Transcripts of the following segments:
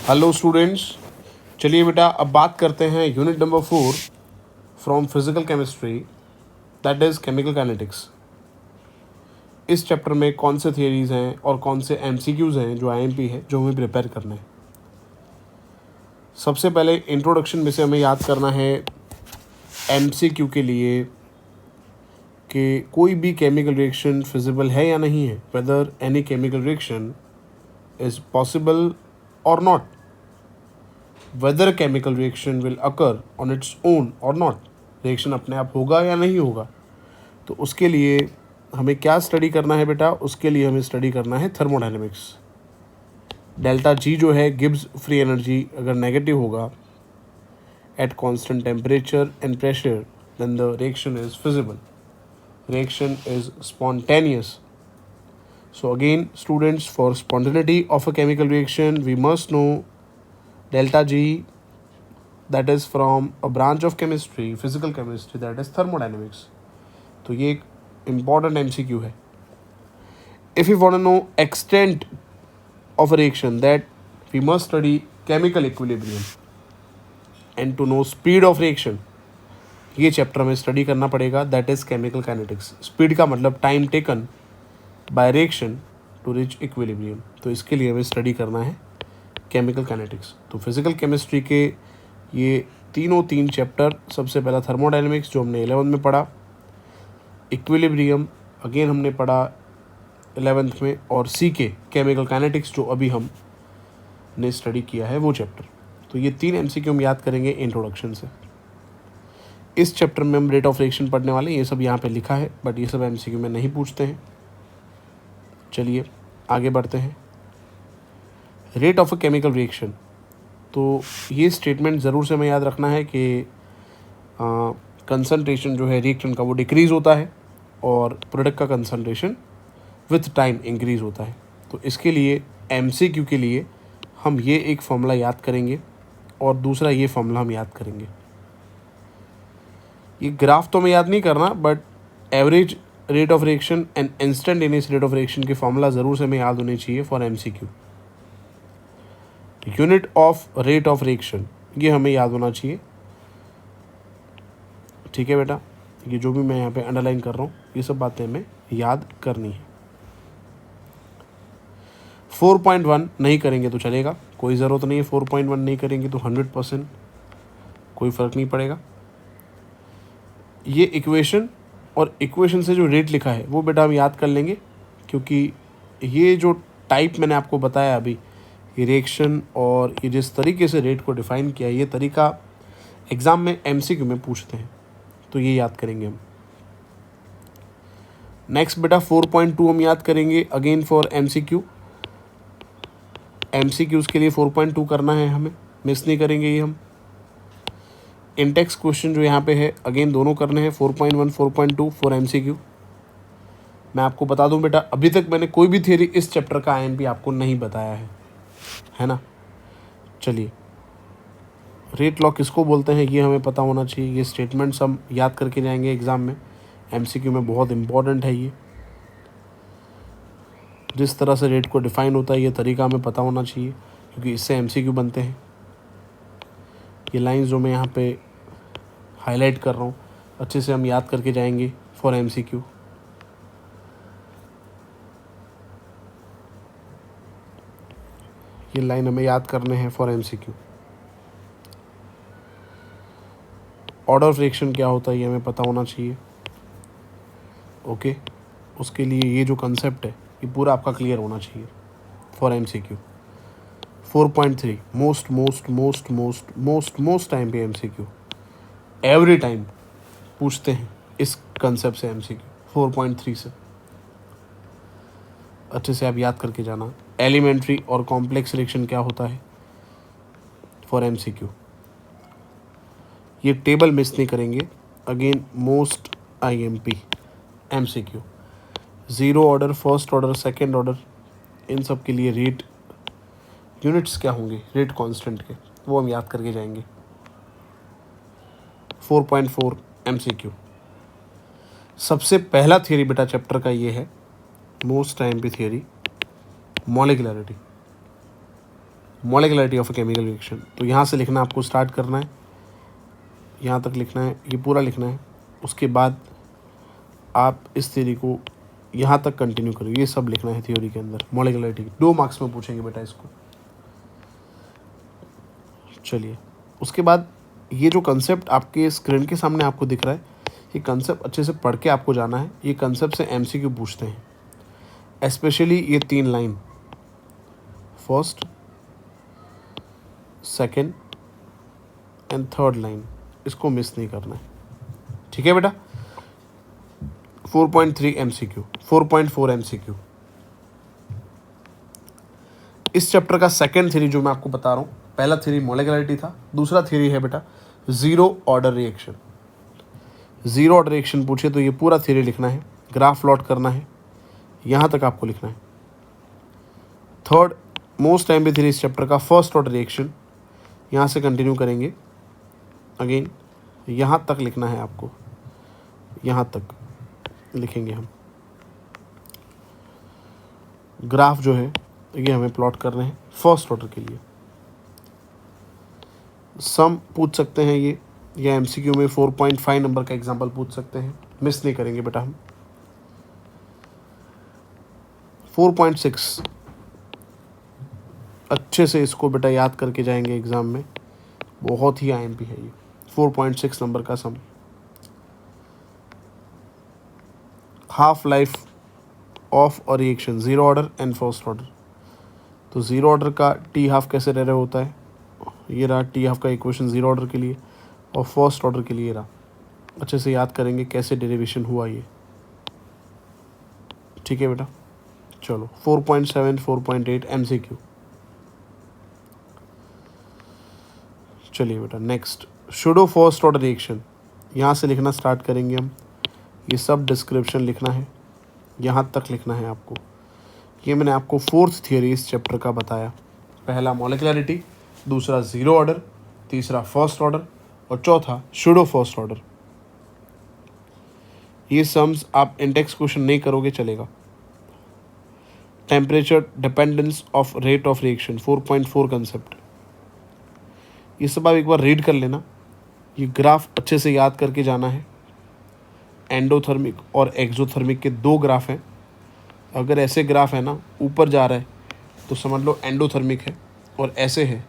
Hello students, चलिए बेटा अब बात करते हैं unit number 4 from physical chemistry, that is chemical kinetics. इस चैप्टर में कौन से थियरीज हैं और कौन से एमसीक्यूज़ हैं जो आईएमपी है जो हमें प्रिपेयर करना है। सबसे पहले इंट्रोडक्शन में से हमें याद करना है एमसीक्यू के लिए कि कोई भी केमिकल रिएक्शन फिजिबल है या नहीं है, whether any chemical reaction is possible और not, whether a chemical reaction will occur on its own or not, reaction अपने आप होगा या नहीं होगा। तो उसके लिए हमें क्या स्टडी करना है बेटा? उसके लिए हमें स्टडी करना है थर्मोडायनेमिक्स। डेल्टा जी जो है गिब्स फ्री एनर्जी अगर नेगेटिव होगा at constant temperature and pressure then the reaction is feasible, reaction is spontaneous. So again students, for spontaneity of a chemical reaction we must know delta G, that is from a branch of chemistry, physical chemistry, that is thermodynamics. तो ये एक important MCQ है. If you want to know extent of a reaction, that we must study chemical equilibrium, and to know speed of reaction ये chapter में study करना पड़ेगा, that is chemical kinetics. Speed का मतलब time taken by reaction to reach equilibrium. तो इसके लिए हमें स्टडी करना है केमिकल काइनेटिक्स। तो फिजिकल केमिस्ट्री के ये तीन चैप्टर, सबसे पहला थर्मोडायनेमिक्स जो हमने 11th में पढ़ा, इक्विलिब्रियम अगेन हमने पढ़ा 11th में, और सी के केमिकल काइनेटिक्स जो अभी हमने स्टडी किया है वो चैप्टर। तो ये 3 MCQ हम याद करेंगे इंट्रोडक्शन से। इस चैप्टर में हम रेट ऑफ रिएक्शन पढ़ने वाले हैं, ये सब यहाँ पे लिखा है बट ये सब MCQ में नहीं पूछते हैं। चलिए आगे बढ़ते हैं। Rate of a chemical reaction, तो ये स्टेटमेंट ज़रूर से हमें याद रखना है कि कंसंट्रेशन जो है रिएक्टेंट का वो डिक्रीज़ होता है और प्रोडक्ट का कंसंट्रेशन विथ टाइम इंक्रीज़ होता है। तो इसके लिए MCQ के लिए हम ये एक फॉर्मूला याद करेंगे और दूसरा ये फॉर्मूला हम याद करेंगे। ये ग्राफ तो हमें याद नहीं करना, but average rate of reaction and instantaneous rate of reaction के फॉर्मूला ज़रूर से हमें याद होने चाहिए for MCQ। Unit of rate of reaction ये हमें याद होना चाहिए, ठीक है बेटा। ये जो भी मैं यहाँ पे अंडरलाइन कर रहा हूँ ये सब बातें हमें याद करनी है। 4.1 नहीं करेंगे तो चलेगा, कोई ज़रूरत नहीं है। 4.1 नहीं करेंगे तो 100% कोई फ़र्क नहीं पड़ेगा। ये इक्वेशन और इक्वेशन से जो रेट लिखा है वो बेटा हम याद कर लेंगे, क्योंकि ये जो टाइप मैंने आपको बताया अभी, ये रिएक्शन और ये जिस तरीके से रेट को डिफ़ाइन किया, ये तरीका एग्ज़ाम में MCQ में पूछते हैं, तो ये याद करेंगे हम। नेक्स्ट बेटा 4.2 हम याद करेंगे अगेन फॉर MCQ। MCQs के लिए 4.2 करना है हमें, मिस नहीं करेंगे ये हम। इंटेक्स क्वेश्चन जो यहाँ पे है अगेन दोनों करने हैं, 4.1 4.2 फॉर MCQ। मैं आपको बता दूं बेटा, अभी तक मैंने कोई भी थियरी इस चैप्टर का IMP आपको नहीं बताया है ना। चलिए, रेट लॉ किसको बोलते हैं ये हमें पता होना चाहिए। ये स्टेटमेंट्स हम याद करके जाएंगे एग्ज़ाम में, MCQ में बहुत इंपॉर्टेंट है ये। जिस तरह से रेट को डिफ़ाइन होता है ये तरीका हमें पता होना चाहिए, क्योंकि इससे MCQ बनते हैं। ये लाइंस जो मैं यहाँ पे हाईलाइट कर रहा हूँ अच्छे से हम याद करके जाएंगे फॉर MCQ। ये लाइन हमें याद करने हैं for MCQ। Order of reaction क्या होता है ये हमें पता होना चाहिए, ओके। उसके लिए ये जो कंसेप्ट है ये पूरा आपका क्लियर होना चाहिए फॉर MCQ। 4.3 मोस्ट टाइम पे MCQ, एवरी टाइम पूछते हैं इस कंसेप्ट से MCQ 4.3 से। अच्छे से आप याद करके जाना। एलिमेंट्री और कॉम्प्लेक्स रिएक्शन क्या होता है फॉर MCQ, ये टेबल मिस नहीं करेंगे। Again most IMP MCQ, zero order, first order, second order, इन सब के लिए रेट यूनिट्स क्या होंगे रेट कांस्टेंट के, वो हम याद करके जाएंगे। 4.4 MCQ। सबसे पहला थियरी बेटा चैप्टर का ये है, most IMP theory, molecularity. Molecularity of a chemical reaction. तो यहाँ से लिखना आपको स्टार्ट करना है, यहाँ तक लिखना है, ये पूरा लिखना है। उसके बाद आप इस थ्योरी को यहाँ तक कंटिन्यू करो, ये सब लिखना है थ्योरी के अंदर। मॉलिक्युलरिटी 2 मार्क्स में पूछेंगे बेटा इसको। चलिए, उसके बाद ये जो कंसेप्ट आपके स्क्रीन के सामने आपको दिख रहा है, ये कंसेप्ट अच्छे से पढ़ के आपको जाना है। ये कंसेप्ट से एमसीक्यू पूछते हैं, स्पेशली ये 3 line, first, second and third line, इसको मिस नहीं करना है। ठीक है बेटा। 4.3 एमसीक्यू, 4.4 एमसीक्यू। इस चैप्टर का सेकेंड थ्योरी जो मैं आपको बता रहा हूँ, पहला थ्योरी मॉलिक्युलरिटी था, दूसरा थ्योरी है बेटा zero order reaction. Zero order reaction पूछे तो ये पूरा थ्योरी लिखना है, ग्राफ प्लॉट करना है, यहाँ तक आपको लिखना है। थर्ड मोस्ट टाइम भी थ्योरी इस चैप्टर का फर्स्ट ऑर्डर रिएक्शन, यहाँ से कंटिन्यू करेंगे अगेन, यहाँ तक लिखना है आपको, यहाँ तक लिखेंगे हम। ग्राफ जो है ये हमें प्लॉट करने हैं फर्स्ट ऑर्डर के लिए। सम पूछ सकते हैं ये, या एमसीक्यू में 4.5 नंबर का एग्जाम्पल पूछ सकते हैं, मिस नहीं करेंगे बेटा हम। 4.6 अच्छे से इसको बेटा याद करके जाएंगे एग्जाम में, बहुत ही आईएमपी है ये। 4.6 नंबर का sum, half life of a reaction zero order and first order. तो जीरो ऑर्डर का टी हाफ कैसे रह रहा होता है, ये रहा टी हाफ का इक्वेशन जीरो ऑर्डर के लिए, और फर्स्ट ऑर्डर के लिए रहा। अच्छे से याद करेंगे कैसे डेरिवेशन हुआ ये। ठीक है बेटा। चलो 4.7 4.8 एमसीक्यू। चलिए बेटा next, pseudo first order reaction, यहाँ से लिखना स्टार्ट करेंगे हम। ये सब डिस्क्रिप्शन लिखना है, यहाँ तक लिखना है आपको। ये मैंने आपको फोर्थ थियरी इस चैप्टर का बताया, पहला मॉलिक्युलरिटी, दूसरा जीरो ऑर्डर, तीसरा फर्स्ट ऑर्डर और चौथा शूडो फर्स्ट ऑर्डर। ये सम्स आप इंडेक्स क्वेश्चन नहीं करोगे चलेगा। Temperature dependence of rate of reaction 4.4 concept, ये सब आप एक बार रीड कर लेना। ये ग्राफ अच्छे से याद करके जाना है। एंडोथर्मिक और एक्सोथर्मिक के 2 ग्राफ हैं। अगर ऐसे ग्राफ है ना, ऊपर जा रहा है तो समझ लो एंडोथर्मिक है, और ऐसे है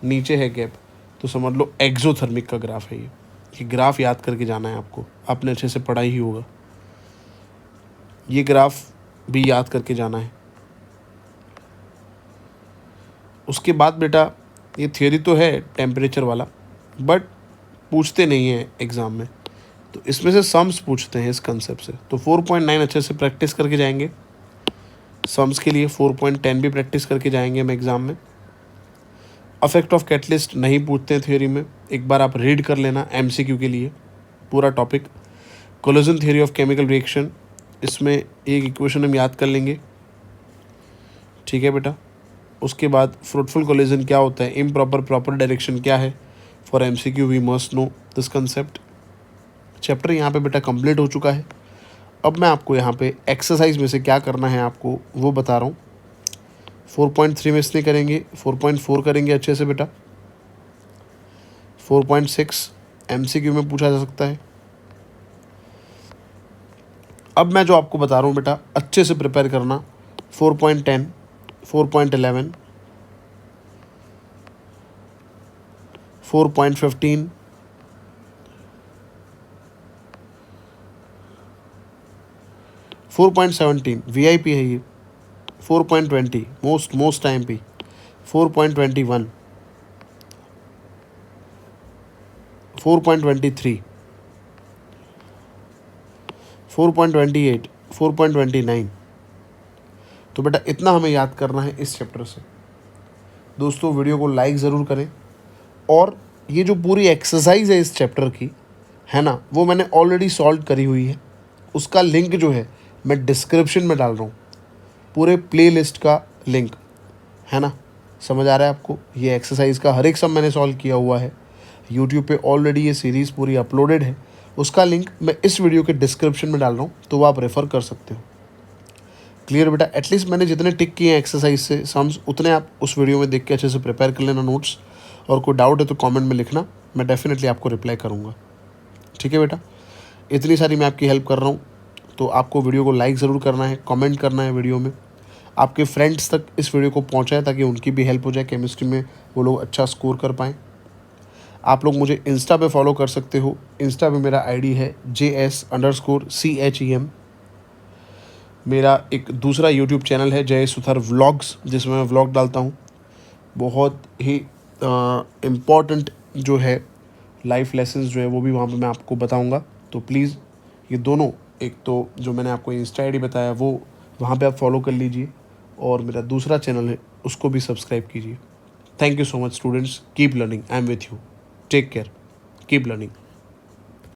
नीचे है गैप तो समझ लो एक्सोथर्मिक का ग्राफ है ये ग्राफ याद करके जाना है आपको, आपने अच्छे से पढ़ा ही होगा। ये ग्राफ भी याद करके जाना है। उसके बाद बेटा ये थियोरी तो है टेम्परेचर वाला, बट पूछते नहीं हैं एग्ज़ाम में, तो इसमें से सम्स पूछते हैं इस कंसेप्ट से। तो 4.9 अच्छे से प्रैक्टिस करके जाएंगे। सम्स के लिए 4.10 भी प्रैक्टिस करके जाएंगे हम एग्ज़ाम में। अफेक्ट ऑफ कैटलिस्ट नहीं पूछते हैं थ्योरी में, एक बार आप रीड कर लेना एमसीक्यू के लिए पूरा topic. Collision theory of chemical reaction, इसमें एक इक्वेशन हम याद कर लेंगे। ठीक है बेटा। उसके बाद फ्रूटफुल कोलिजन क्या होता है, इम्प्रॉपर प्रॉपर डायरेक्शन क्या है, for MCQ we must know this concept. Chapter यहाँ पे बेटा कंप्लीट हो चुका है। अब मैं आपको यहाँ पे एक्सरसाइज में से क्या करना है आपको वो बता रहा हूँ। 4.3 मिस नहीं करेंगे, 4.4 करेंगे अच्छे से बेटा। 4.6 एमसीक्यू में पूछा जा सकता है। अब मैं जो आपको बता रहा हूँ बेटा अच्छे से प्रिपेयर करना। 4.10, 4.11, 4.15, 4.17 वीआईपी है ये। 4.20 मोस्ट टाइम पी। 4.21, 4.23, 4.28, 4.29। तो बेटा इतना हमें याद करना है इस चैप्टर से। दोस्तों वीडियो को लाइक ज़रूर करें, और ये जो पूरी एक्सरसाइज है इस चैप्टर की है ना, वो मैंने ऑलरेडी सॉल्व करी हुई है। उसका लिंक जो है मैं डिस्क्रिप्शन में डाल रहा हूँ, पूरे प्लेलिस्ट का लिंक है ना। समझ आ रहा है आपको। ये एक्सरसाइज का हर एक सम मैंने सॉल्व किया हुआ है। यूट्यूब पे ऑलरेडी ये सीरीज़ पूरी अपलोडेड है। उसका लिंक मैं इस वीडियो के डिस्क्रिप्शन में डाल रहा हूँ, तो वो आप रेफ़र कर सकते हो। क्लियर बेटा? एटलीस्ट मैंने जितने टिक किए हैं एक्सरसाइज से सम्स, उतने आप उस वीडियो में देख के अच्छे से प्रिपेयर कर लेना नोट्स, और कोई डाउट है तो कमेंट में लिखना, मैं डेफिनेटली आपको रिप्लाई करूँगा। ठीक है बेटा? इतनी सारी मैं आपकी हेल्प कर रहा हूँ, तो आपको वीडियो को लाइक ज़रूर करना है, कमेंट करना है वीडियो में, आपके फ्रेंड्स तक इस वीडियो को पहुँचाएं ताकि उनकी भी हेल्प हो जाए, केमिस्ट्री में वो लोग अच्छा स्कोर कर पाएँ। आप लोग मुझे इंस्टा पे फॉलो कर सकते हो। इंस्टा पे मेरा आईडी है JS_CHEM। मेरा एक दूसरा यूट्यूब चैनल है जय सुथार व्लॉग्स, जिसमें मैं व्लॉग डालता हूँ। बहुत ही इम्पॉर्टेंट जो है लाइफ लेसन्स जो है वो भी वहाँ पे मैं आपको बताऊँगा। तो प्लीज़ ये दोनों, एक तो जो मैंने आपको इंस्टा आईडी बताया वो वहाँ पे आप फॉलो कर लीजिए, और मेरा दूसरा चैनल है उसको भी सब्सक्राइब कीजिए। Thank you so much students, keep learning, I am with you, take care, keep learning.